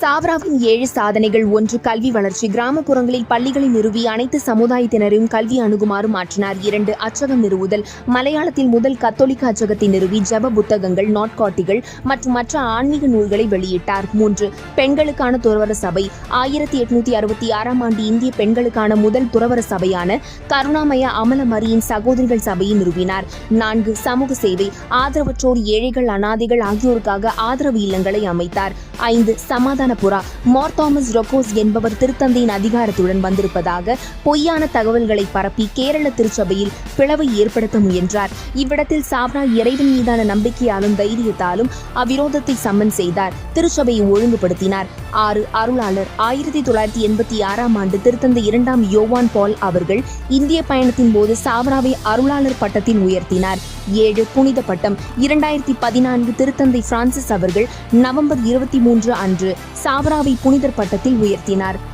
சாவ்ராவின் 7 சாதனைகள். 1. கல்வி வளர்ச்சி. கிராமப்புறங்களில் பள்ளிகளை நிறுவி அனைத்து சமுதாயத்தினரையும் கல்வி அணுகுமாறு மாற்றினார். 2. அச்சகம் நிறுவுதல். மலையாளத்தில் முதல் கத்தோலிக்க அச்சகத்தை நிறுவி ஜெப புத்தகங்கள், நாட்காட்டிகள் மற்றும் மற்ற ஆன்மீக நூல்களை வெளியிட்டார். 3. பெண்களுக்கான துறவற சபை. 1866ஆம் ஆண்டு இந்திய பெண்களுக்கான முதல் துறவற சபையான கருணாமய அமலமரியின் சகோதரிகள் சபையை நிறுவினார். 4. சமூக சேவை. ஆதரவற்றோர், ஏழைகள், அனாதைகள் ஆகியோருக்காக ஆதரவு இல்லங்களை அமைத்தார். 5. சமாதான புறா. மார் தாமஸ் ரொக்கோஸ் என்பவர் திருத்தந்தையின் அதிகாரத்துடன் வந்திருப்பதாக பொய்யான தகவல்களை பரப்பி கேரள திருச்சபையில் பிளவை ஏற்படுத்த முயன்றார். இவ்விடத்தில் சாவ்ரா இறைவன் மீதான நம்பிக்கையாலும் தைரியத்தாலும் அவ்விரோதத்தை சம்மன் செய்தார். திருச்சபையை ஒழுங்குபடுத்தினார். 6. அருளாளர். 1986ஆம் ஆண்டு திருத்தந்தை 2ஆம் யோவான் பால் அவர்கள் இந்திய பயணத்தின் போது சாவ்ராவை அருளாளர் பட்டத்தில் உயர்த்தினார். 7. புனித பட்டம். 2014 திருத்தந்தை பிரான்சிஸ் அவர்கள் நவம்பர் 23 அன்று சாவ்ராவை புனிதர் பட்டத்தில் உயர்த்தினார்.